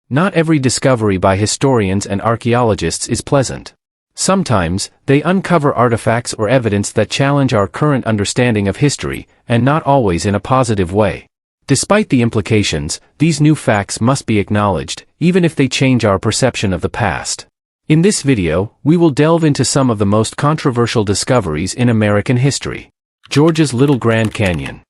Not every discovery by historians and archaeologists is pleasant. Sometimes, they uncover artifacts or evidence that challenge our current understanding of history, and not always in a positive way. Despite the implications, these new facts must be acknowledged, even if they change our perception of the past. In this video, we will delve into some of the most controversial discoveries in American history. Georgia's Little Grand Canyon.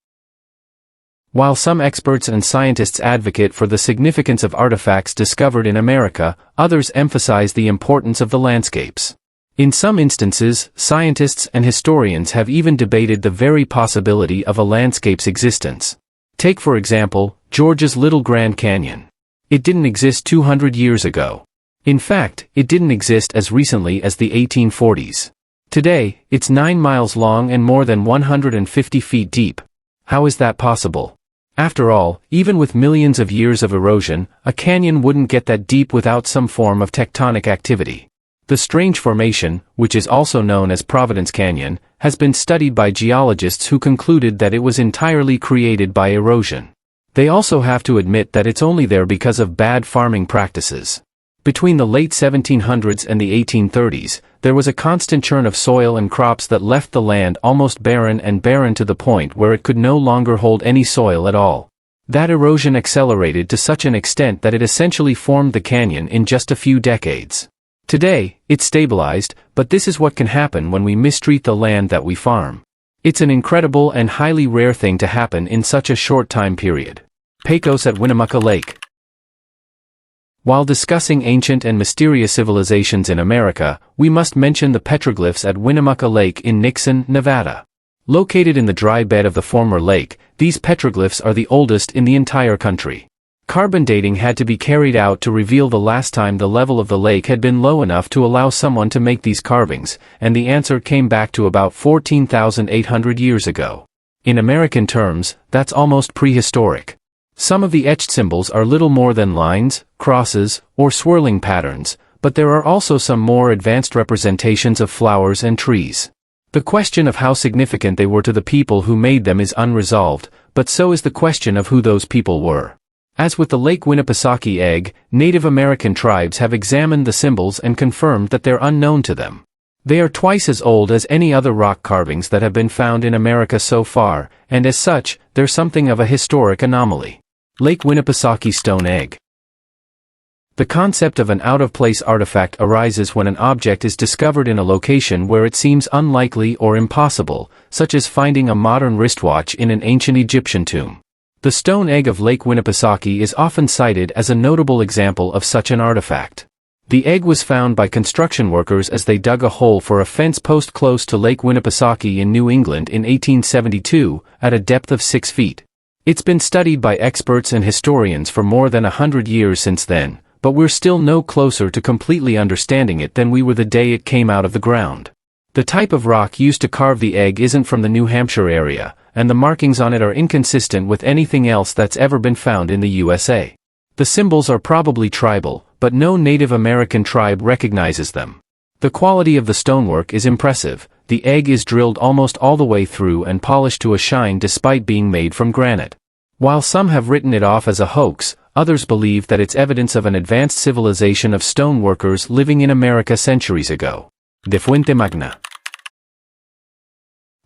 While some experts and scientists advocate for the significance of artifacts discovered in America, others emphasize the importance of the landscapes. In some instances, scientists and historians have even debated the very possibility of a landscape's existence. Take for example, Georgia's Little Grand Canyon. It didn't exist 200 years ago. In fact, it didn't exist as recently as the 1840s. Today, it's 9 miles long and more than 150 feet deep. How is that possible? After all, even with millions of years of erosion, a canyon wouldn't get that deep without some form of tectonic activity. The strange formation, which is also known as Providence Canyon, has been studied by geologists who concluded that it was entirely created by erosion. They also have to admit that it's only there because of bad farming practices. Between the late 1700s and the 1830s, there was a constant churn of soil and crops that left the land almost barren to the point where it could no longer hold any soil at all. That erosion accelerated to such an extent that it essentially formed the canyon in just a few decades. Today, it's stabilized, but this is what can happen when we mistreat the land that we farm. It's an incredible and highly rare thing to happen in such a short time period. Posos at Winnipesauke Lake. While discussing ancient and mysterious civilizations in America, we must mention the petroglyphs at Winnipesauke Lake in Nixon, Nevada. Located in the dry bed of the former lake, these petroglyphs are the oldest in the entire country. Carbon dating had to be carried out to reveal the last time the level of the lake had been low enough to allow someone to make these carvings, and the answer came back to about 14,800 years ago. In American terms, that's almost prehistoric. Some of the etched symbols are little more than lines, crosses, or swirling patterns, but there are also some more advanced representations of flowers and trees. The question of how significant they were to the people who made them is unresolved, but so is the question of who those people were. As with the Lake Winnipesauke egg, Native American tribes have examined the symbols and confirmed that they're unknown to them. They are twice as old as any other rock carvings that have been found in America so far, and as such, they're something of a historic anomaly. Lake Winnipesauke stone egg. The concept of an out-of-place artifact arises when an object is discovered in a location where it seems unlikely or impossible, such as finding a modern wristwatch in an ancient Egyptian tomb. The stone egg of Lake Winnipesauke is often cited as a notable example of such an artifact. The egg was found by construction workers as they dug a hole for a fence post close to Lake Winnipesauke in New England in 1872, at a depth of 6 feet. It's been studied by experts and historians for more than 100 years since then, but we're still no closer to completely understanding it than we were the day it came out of the ground. The type of rock used to carve the egg isn't from the New Hampshire area, and the markings on it are inconsistent with anything else that's ever been found in the USA. The symbols are probably tribal, but no Native American tribe recognizes them. The quality of the stonework is impressive. The egg is drilled almost all the way through and polished to a shine despite being made from granite. While some have written it off as a hoax, others believe that it's evidence of an advanced civilization of stone workers living in America centuries ago. The Fuente Magna.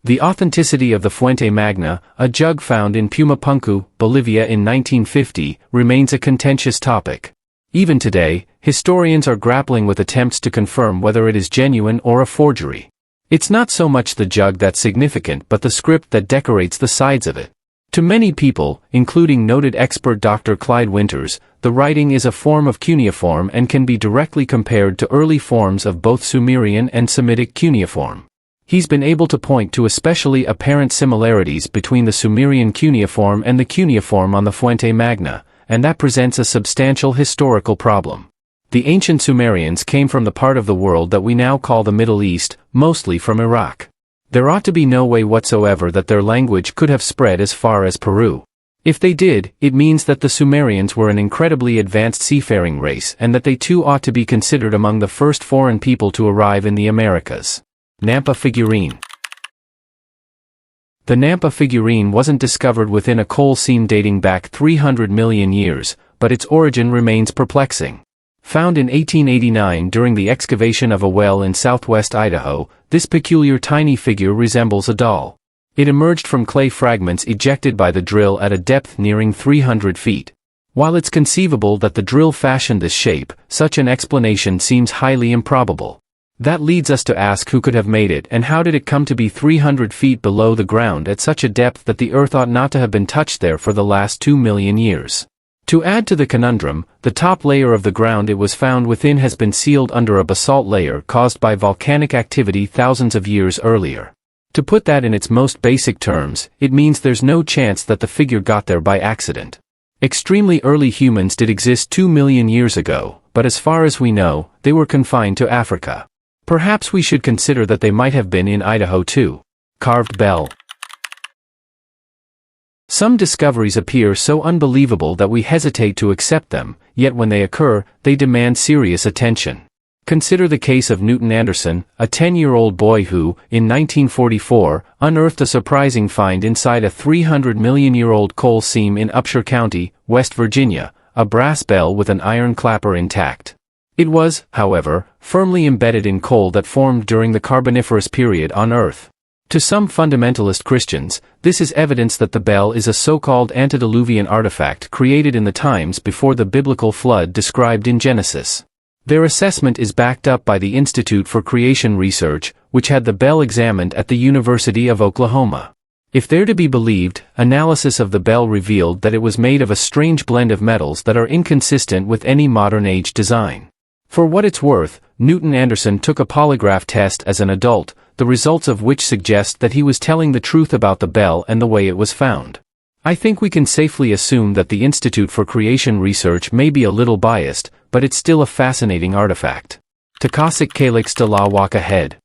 The authenticity of the Fuente Magna, a jug found in Pumapunku, Bolivia in 1950, remains a contentious topic. Even today, historians are grappling with attempts to confirm whether it is genuine or a forgery. It's not so much the jug that's significant but the script that decorates the sides of it. To many people, including noted expert Dr. Clyde Winters, the writing is a form of cuneiform and can be directly compared to early forms of both Sumerian and Semitic cuneiform. He's been able to point to especially apparent similarities between the Sumerian cuneiform and the cuneiform on the Fuente Magna, and that presents a substantial historical problem. The ancient Sumerians came from the part of the world that we now call the Middle East, mostly from Iraq. There ought to be no way whatsoever that their language could have spread as far as Peru. If they did, it means that the Sumerians were an incredibly advanced seafaring race and that they too ought to be considered among the first foreign people to arrive in the Americas. NAA Figurine. The NAA Figurine wasn't discovered within a coal seam dating back 300 million years, but its origin remains perplexing. Found in 1889 during the excavation of a well in southwest Idaho, this peculiar tiny figure resembles a doll. It emerged from clay fragments ejected by the drill at a depth nearing 300 feet. While it's conceivable that the drill fashioned this shape, such an explanation seems highly improbable. That leads us to ask who could have made it and how did it come to be 300 feet below the ground at such a depth that the earth ought not to have been touched there for the last 2 million years. To add to the conundrum, the top layer of the ground it was found within has been sealed under a basalt layer caused by volcanic activity thousands of years earlier. To put that in its most basic terms, it means there's no chance that the figure got there by accident. Extremely early humans did exist 2 million years ago, but as far as we know, they were confined to Africa. Perhaps we should consider that they might have been in Idaho too. Carved bell. Some discoveries appear so unbelievable that we hesitate to accept them, yet when they occur, they demand serious attention. Consider the case of Newton Anderson, a 10-year-old boy who, in 1944, unearthed a surprising find inside a 300-million-year-old coal seam in Upshur County, West Virginia, a brass bell with an iron clapper intact. It was, however, firmly embedded in coal that formed during the Carboniferous period on Earth. To some fundamentalist Christians, this is evidence that the bell is a so-called antediluvian artifact created in the times before the biblical flood described in Genesis. Their assessment is backed up by the Institute for Creation Research, which had the bell examined at the University of Oklahoma. If they're to be believed, analysis of the bell revealed that it was made of a strange blend of metals that are inconsistent with any modern-age design. For what it's worth, Newton Anderson took a polygraph test as an adult, the results of which suggest that he was telling the truth about the bell and the way it was found. I think we can safely assume that the Institute for Creation Research may be a little biased, but it's still a fascinating artifact. Takasik Calyx de la Waka head.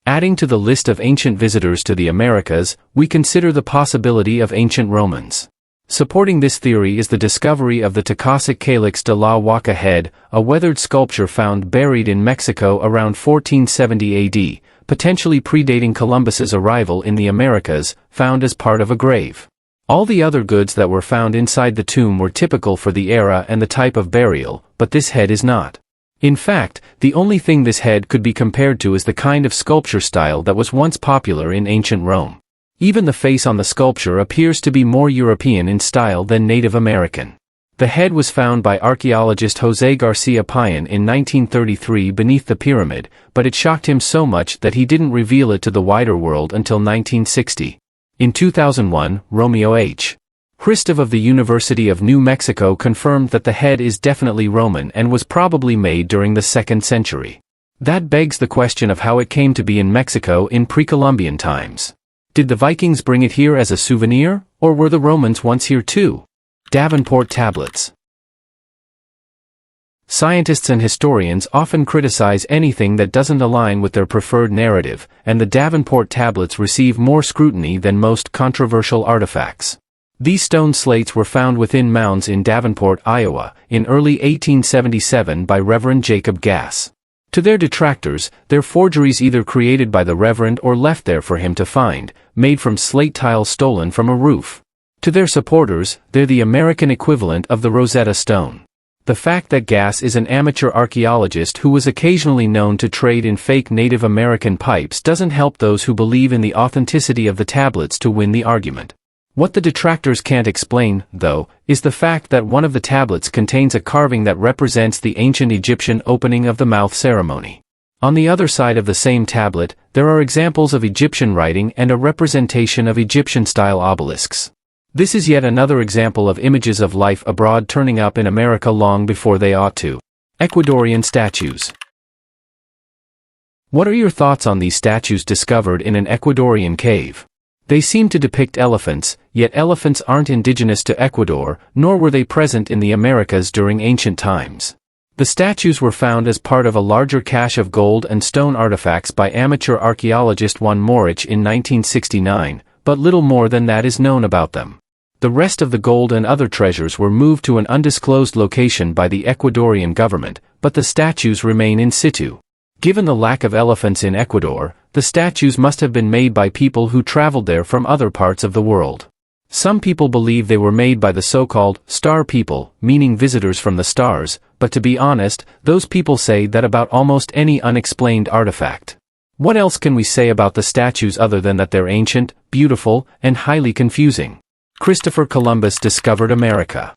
Adding to the list of ancient visitors to the Americas, we consider the possibility of ancient Romans. Supporting this theory is the discovery of the Takasik Calyx de la Waka head, a weathered sculpture found buried in Mexico around 1470 AD, potentially predating Columbus's arrival in the Americas, found as part of a grave. All the other goods that were found inside the tomb were typical for the era and the type of burial, but this head is not. In fact, the only thing this head could be compared to is the kind of sculpture style that was once popular in ancient Rome. Even the face on the sculpture appears to be more European in style than Native American. The head was found by archaeologist José García Payán in 1933 beneath the pyramid, but it shocked him so much that he didn't reveal it to the wider world until 1960. In 2001, Romeo H. Hristov of the University of New Mexico confirmed that the head is definitely Roman and was probably made during the 2nd century. That begs the question of how it came to be in Mexico in pre-Columbian times. Did the Vikings bring it here as a souvenir, or were the Romans once here too? Davenport Tablets. Scientists and historians often criticize anything that doesn't align with their preferred narrative, and the Davenport Tablets receive more scrutiny than most controversial artifacts. These stone slates were found within mounds in Davenport, Iowa, in early 1877 by Reverend Jacob Gass. To their detractors, they're forgeries either created by the Reverend or left there for him to find, made from slate tiles stolen from a roof. To their supporters, they're the American equivalent of the Rosetta Stone. The fact that Gass is an amateur archaeologist who was occasionally known to trade in fake Native American pipes doesn't help those who believe in the authenticity of the tablets to win the argument. What the detractors can't explain, though, is the fact that one of the tablets contains a carving that represents the ancient Egyptian opening of the mouth ceremony. On the other side of the same tablet, there are examples of Egyptian writing and a representation of Egyptian-style obelisks. This is yet another example of images of life abroad turning up in America long before they ought to. Ecuadorian Statues. What are your thoughts on these statues discovered in an Ecuadorian cave? They seem to depict elephants, yet elephants aren't indigenous to Ecuador, nor were they present in the Americas during ancient times. The statues were found as part of a larger cache of gold and stone artifacts by amateur archaeologist Juan Morich in 1969, but little more than that is known about them. The rest of the gold and other treasures were moved to an undisclosed location by the Ecuadorian government, but the statues remain in situ. Given the lack of elephants in Ecuador, the statues must have been made by people who traveled there from other parts of the world. Some people believe they were made by the so-called star people, meaning visitors from the stars, but to be honest, those people say that about almost any unexplained artifact. What else can we say about the statues other than that they're ancient, beautiful, and highly confusing? Christopher Columbus discovered America.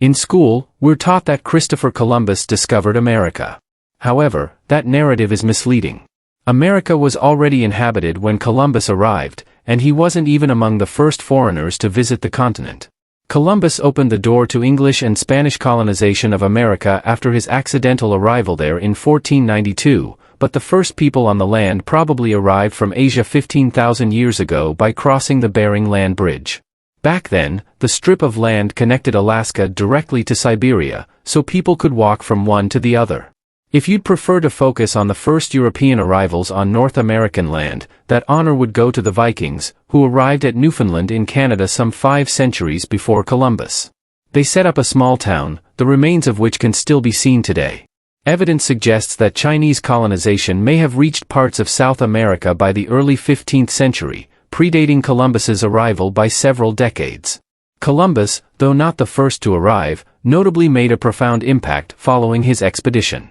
In school, we're taught that Christopher Columbus discovered America. However, that narrative is misleading. America was already inhabited when Columbus arrived, and he wasn't even among the first foreigners to visit the continent. Columbus opened the door to English and Spanish colonization of America after his accidental arrival there in 1492, but the first people on the land probably arrived from Asia 15,000 years ago by crossing the Bering Land Bridge. Back then, the strip of land connected Alaska directly to Siberia, so people could walk from one to the other. If you'd prefer to focus on the first European arrivals on North American land, that honor would go to the Vikings, who arrived at Newfoundland in Canada some 5 centuries before Columbus. They set up a small town, the remains of which can still be seen today. Evidence suggests that Chinese colonization may have reached parts of South America by the early 15th century, predating Columbus's arrival by several decades. Columbus, though not the first to arrive, notably made a profound impact following his expedition.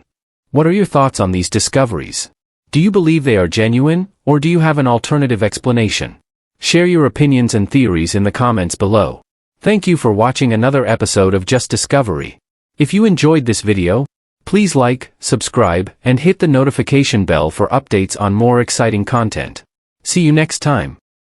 What are your thoughts on these discoveries? Do you believe they are genuine, or do you have an alternative explanation? Share your opinions and theories in the comments below. Thank you for watching another episode of Just Discovery. If you enjoyed this video, please like, subscribe, and hit the notification bell for updates on more exciting content. See you next time.